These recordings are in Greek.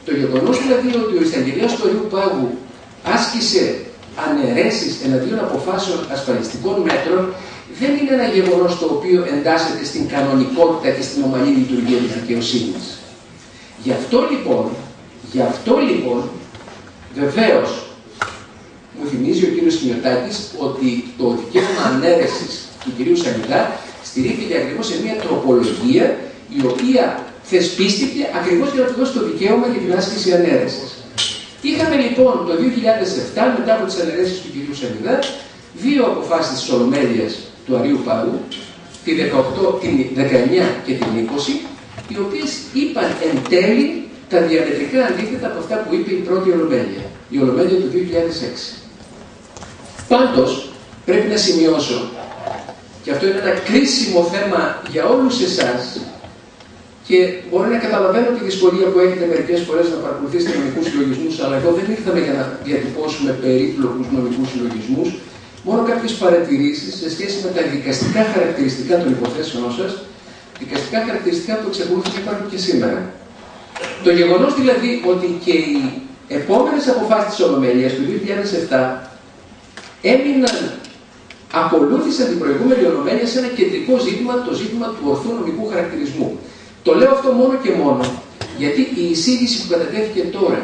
Το γεγονός δηλαδή ότι ο εισαγγελέας του Αριού Πάγου άσκησε αναιρέσεις εναντίον αποφάσεων ασφαλιστικών μέτρων δεν είναι ένα γεγονός το οποίο εντάσσεται στην κανονικότητα και στην ομαλή λειτουργία της δικαιοσύνης. Γι' αυτό λοιπόν, βεβαίως, μου θυμίζει ο κύριος Χιμιωτάκης ότι το δικαίωμα ανέρεσης του κυρίου Σανιδά στηρίχθηκε ακριβώς σε μια τροπολογία η οποία θεσπίστηκε ακριβώς για να δώσει το δικαίωμα για την άσκηση ανέρεσης. Είχαμε λοιπόν το 2007, μετά από τις αναιρέσεις του κυρίου Σανιδά, δύο αποφάσεις της Ολομέλειας του Αρείου Πάγου, την 19 και την 20, οι οποίες είπαν εν τέλει τα διαμετρικά αντίθετα από αυτά που είπε η πρώτη Ολομέλεια, η Ολομέλεια του 2006. Πάντως, πρέπει να σημειώσω, και αυτό είναι ένα κρίσιμο θέμα για όλους εσάς, και μπορεί να καταλαβαίνω τη δυσκολία που έχετε μερικές φορές να παρακολουθήσετε νομικούς συλλογισμούς, αλλά εδώ δεν ήρθαμε για να διατυπώσουμε περίπλοκους νομικούς συλλογισμούς, μόνο κάποιες παρατηρήσεις σε σχέση με τα δικαστικά χαρακτηριστικά των υποθέσεων σας, δικαστικά χαρακτηριστικά που εξακολουθούν και υπάρχουν και σήμερα. Το γεγονός δηλαδή ότι και οι επόμενες αποφάσεις της Ολομέλειας του 2007 ακολούθησαν την προηγούμενη Ολομέλεια σε ένα κεντρικό ζήτημα, το ζήτημα του ορθού νομικού χαρακτηρισμού. Το λέω αυτό μόνο και μόνο γιατί η εισήγηση που κατατέθηκε τώρα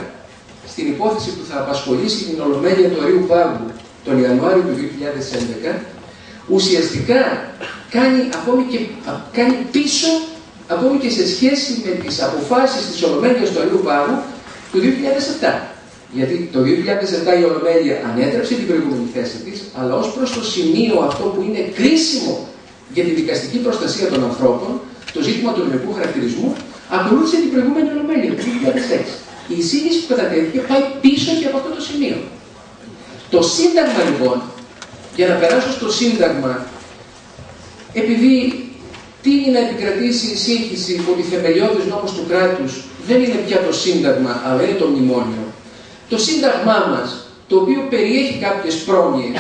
στην υπόθεση που θα απασχολήσει την Ολομέλεια του Αρείου Πάγου τον Ιανουάριο του 2011 ουσιαστικά κάνει πίσω ακόμη και σε σχέση με τις αποφάσεις της Ολομέλειας του Αρείου Πάγου του 2007. Γιατί το 2007 η Ολομέλεια ανέτρεψε την προηγούμενη θέση της, αλλά ως προς το σημείο αυτό που είναι κρίσιμο για τη δικαστική προστασία των ανθρώπων, το ζήτημα του νομικού χαρακτηρισμού, ακολούθησε την προηγούμενη Ολομέλεια του 2006. Η εισήγηση που κατατέθηκε πάει πίσω και από αυτό το σημείο. Το Σύνταγμα λοιπόν, για να περάσω στο Σύνταγμα, επειδή τείνει να επικρατήσει η σύγχυση ότι θεμελιώδης νόμος του κράτους δεν είναι πια το Σύνταγμα, αλλά είναι το μνημόνιο. Το Σύνταγμά μας, το οποίο περιέχει κάποιες πρόνοιες,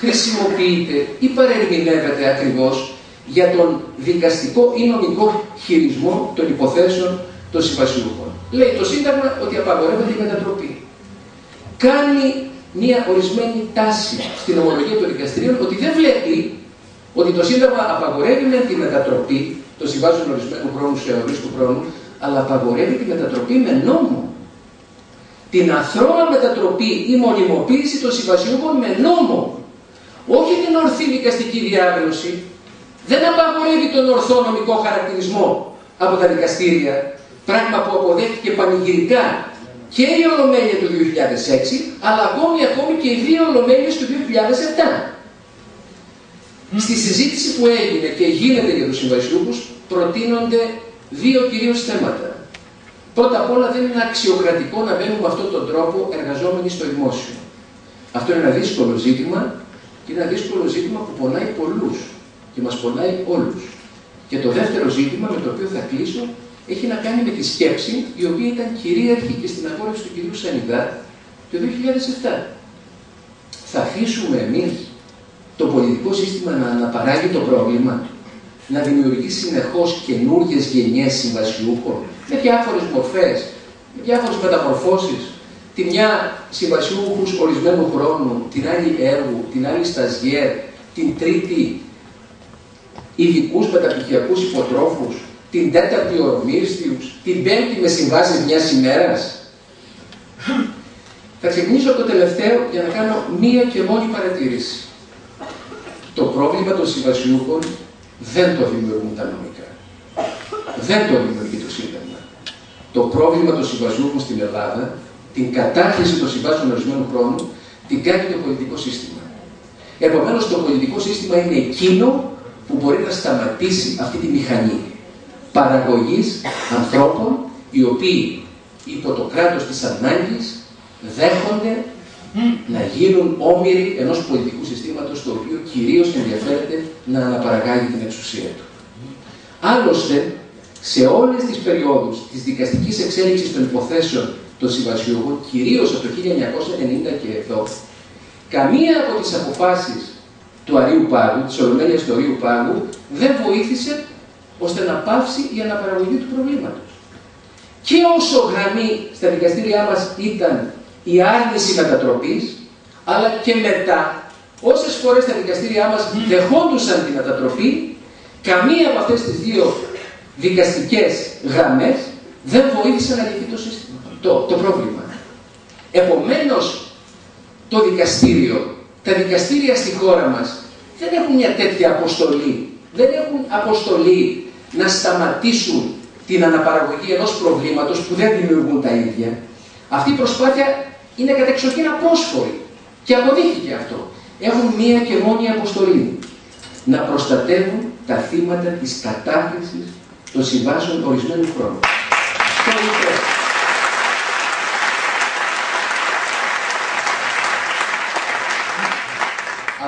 χρησιμοποιείται ή παρερμηνεύεται ακριβώς για τον δικαστικό ή νομικό χειρισμό των υποθέσεων των συμβασιούχων. Λέει το Σύνταγμα ότι απαγορεύεται η μετατροπή. Κάνει μια ορισμένη τάση στην ομολογία των δικαστηρίων ότι δεν βλέπει ότι το Σύνταγμα απαγορεύει με τη μετατροπή των συμβάσεων ορισμένου χρόνου σε ορίστου χρόνου, αλλά απαγορεύει τη μετατροπή με νόμο. Την αθρώα μετατροπή ή μονιμοποίηση των συμβασιούχων με νόμο. Όχι την ορθή δικαστική διάγνωση. Δεν απαγορεύει τον ορθό νομικό χαρακτηρισμό από τα δικαστήρια, πράγμα που αποδέχτηκε πανηγυρικά και η Ολομέλεια του 2006, αλλά ακόμη και οι δύο Ολομέλειες του 2007. Στη συζήτηση που έγινε και γίνεται για τους συμβασιούχους προτείνονται δύο κυρίως θέματα. Πρώτα απ' όλα δεν είναι αξιοκρατικό να μένουμε με αυτόν τον τρόπο εργαζόμενοι στο δημόσιο. Αυτό είναι ένα δύσκολο ζήτημα και είναι ένα δύσκολο ζήτημα που πονάει πολλούς και μας πονάει όλους. Και το δεύτερο ζήτημα με το οποίο θα κλείσω έχει να κάνει με τη σκέψη η οποία ήταν κυρίαρχη και στην αγόρευση του κυρίου Σανιδά το 2007. Θα αφήσουμε εμείς το πολιτικό σύστημα να αναπαράγει το πρόβλημα, να δημιουργεί συνεχώς καινούργιες γενιές συμβασιούχων με διάφορες μορφές, με διάφορες μεταμορφώσεις. Τη μια συμβασιούχους ορισμένου χρόνου, την άλλη έργου, την άλλη σταζιέρ, την τρίτη ειδικούς μεταπτυχιακούς υποτρόφους, την τέταρτη ορομήριστιους, την πέμπτη με συμβάσεις μιας ημέρας. Θα ξεκινήσω από το τελευταίο για να κάνω μία και μόνη παρατήρηση. Το πρόβλημα των συμβασιούχων δεν το δημιουργούν τα νομικά. Δεν το δημιουργεί το Σύνταγμα. Το πρόβλημα των συμβασιούχων στην Ελλάδα, την κατάχρηση των συμβάσεων ορισμένου χρόνου, την κάνει το πολιτικό σύστημα. Επομένως, το πολιτικό σύστημα είναι εκείνο που μπορεί να σταματήσει αυτή τη μηχανή παραγωγής ανθρώπων οι οποίοι υπό το κράτος της ανάγκης δέχονται να γίνουν όμοιροι ενός πολιτικού συστήματος το οποίο κυρίως ενδιαφέρεται να αναπαραγάγει την εξουσία του. Άλλωστε, σε όλες τις περιόδους της δικαστικής εξέλιξης των υποθέσεων των συμβασιούχων, κυρίως από το 1990 και εδώ, καμία από τις αποφάσεις του Αρείου Πάγου, της Ολομέλειας του Αρείου Πάγου, δεν βοήθησε ώστε να πάυσει η αναπαραγωγή του προβλήματος. και όσο γραμμή στα δικαστήριά μας ήταν η άρνηση μετατροπής, αλλά και μετά, όσες φορές τα δικαστήριά μας δεχόντουσαν τη μετατροπή, καμία από αυτές τις δύο δικαστικές γραμμές δεν βοήθησε να λυθεί το σύστημα, το πρόβλημα. Επομένως, το δικαστήριο, τα δικαστήρια στη χώρα μας δεν έχουν μια τέτοια αποστολή. Δεν έχουν αποστολή να σταματήσουν την αναπαραγωγή ενός προβλήματος που δεν δημιουργούν τα ίδια. Αυτή η προσπάθεια είναι κατεξοχήν απόσφορη και αποδείχθηκε αυτό. Έχουν μία και μόνη αποστολή. Να προστατεύουν τα θύματα της κατάχρησης των συμβάσεων ορισμένου χρόνου.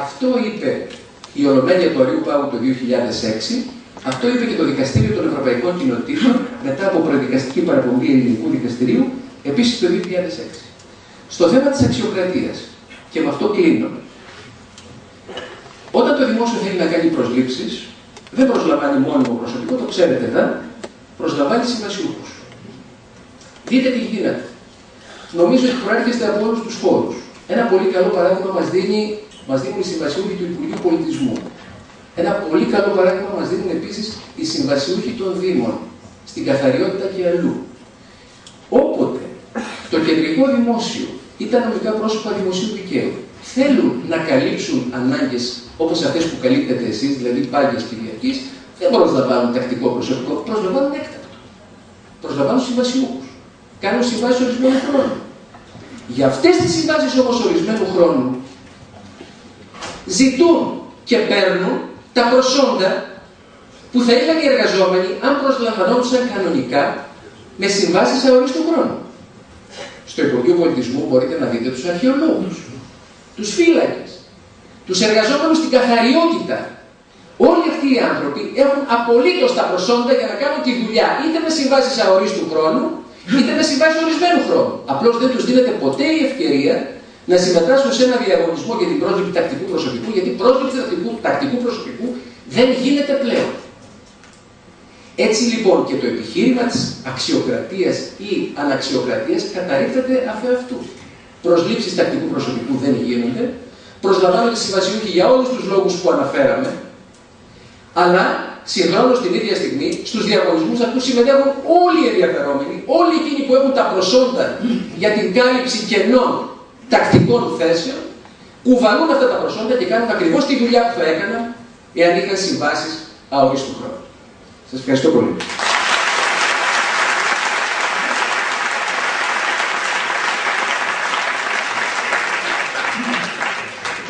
Αυτό είπε η Ολομέλεια του Αριού Πάγου το 2006, αυτό είπε και το Δικαστήριο των Ευρωπαϊκών Κοινοτήτων μετά από προδικαστική παραπομπή ελληνικού δικαστηρίου, επίσης το 2006. Στο θέμα της αξιοκρατίας, και με αυτό κλείνω. Όταν το δημόσιο θέλει να κάνει προσλήψεις, δεν προσλαμβάνει μόνιμο προσωπικό, το ξέρετε εδώ, προσλαμβάνει συμβασιούχους. Δείτε τι γίνεται. Νομίζω ότι προέρχεστε από όλους τους χώρους. Ένα πολύ καλό παράδειγμα μας δίνουν οι συμβασιούχοι του Υπουργείου Πολιτισμού. Ένα πολύ καλό παράδειγμα μας δίνουν επίσης οι συμβασιούχοι των Δήμων, στην καθαριότητα και αλλού. Όποτε το κεντρικό δημόσιο ή τα νομικά πρόσωπα δημοσίου δικαίου θέλουν να καλύψουν ανάγκες όπως αυτές που καλύπτετε εσείς, δηλαδή πάγιας Κυριακής, δεν προσλαμβάνουν τακτικό προσωπικό, προσλαμβάνουν έκτακτο. Προσλαμβάνουν συμβασιούχους. Κάνουν συμβάσεις ορισμένου χρόνου. Για αυτές τις συμβάσεις όμως ορισμένου χρόνου ζητούν και παίρνουν τα προσόντα που θα είχαν οι εργαζόμενοι αν προσλαμβανόντουσαν κανονικά με συμβάσεις αορίστου χρόνου. Στο Υπουργείο Πολιτισμού μπορείτε να δείτε τους αρχαιολόγους, τους φύλακες, τους εργαζόμενους στην καθαριότητα. Όλοι αυτοί οι άνθρωποι έχουν απολύτως τα προσόντα για να κάνουν τη δουλειά είτε με συμβάσεις αορίστου χρόνου είτε με συμβάσεις ορισμένου χρόνου. Απλώς δεν τους δίνεται ποτέ η ευκαιρία να συμμετάσχουν σε ένα διαγωνισμό για την πρόσληψη τακτικού προσωπικού, γιατί η πρόσληψη τακτικού προσωπικού δεν γίνεται πλέον. Έτσι λοιπόν και το επιχείρημα της αξιοκρατίας ή αναξιοκρατίας καταρρίπτεται αφ' αυτού. Προσλήψεις τακτικού προσωπικού δεν γίνονται, προσλαμβάνονται συμβασιούχοι για όλους τους λόγους που αναφέραμε, αλλά συγχρόνως την ίδια στιγμή στους διαγωνισμούς αυτούς συμμετέχουν όλοι οι ενδιαφερόμενοι, όλοι εκείνοι που έχουν τα προσόντα για την κάλυψη κενών τακτικών θέσεων, κουβαλούν αυτά τα προσόντα και κάνουν ακριβώς τη δουλειά που θα έκαναν εάν είχαν συμβάσεις αορίστου χρόνου. Σας ευχαριστώ πολύ.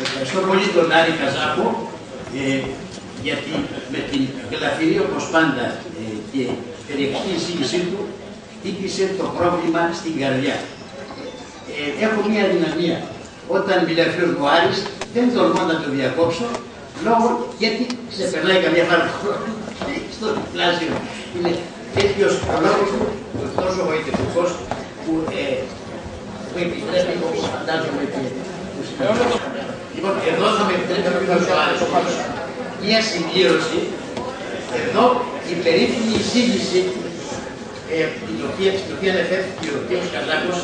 Ευχαριστώ πολύ τον Άρη Καζάκο, γιατί με την γλαφυρή όπως πάντα και περιεκτική εισήγησή του χτύπησε το πρόβλημα στην καρδιά. Έχω μία αδυναμία. Όταν μιλάει ο Άρης, δεν τολμώ να το διακόψω, λόγω γιατί σε περνάει καμιά φορά στο πλάσιο. Είναι τέτοιος ο λόγος του, τόσο βοηθητικός, που επιτρέπει, όπως φαντάζομαι και του συνεργάτες. Λοιπόν, εδώ θα με επιτρέπει να πει ο Άρης όμως μία συμπλήρωση. Εδώ η περίφημη εισήγηση την οποία ανεφέρθηκε ο κ. Καζάκος,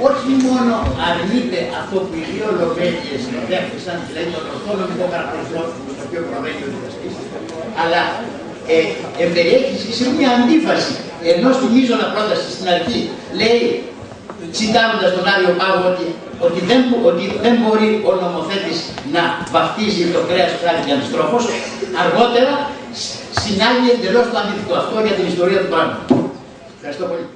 όχι μόνο αρνείται αυτό που οι δύο Ολομέλειες δέχτησαν, δηλαδή τον ορθό νομικό χαρακτηρισμό στο οποίο προβαίνει ο δικαστής, αλλά εμπεριέχει σε μια αντίφαση ενός του μείζωνα πρόταση στην αρχή. Λέει, τσιτάροντας τον Άριο Πάγο, ότι δεν μπορεί ο νομοθέτης να βαφτίζει το κρέας χάρη και αντιστρόφως. Αργότερα συνάγει εντελώς το αντίθετο αυτό για την ιστορία του πράγματος. Ευχαριστώ πολύ.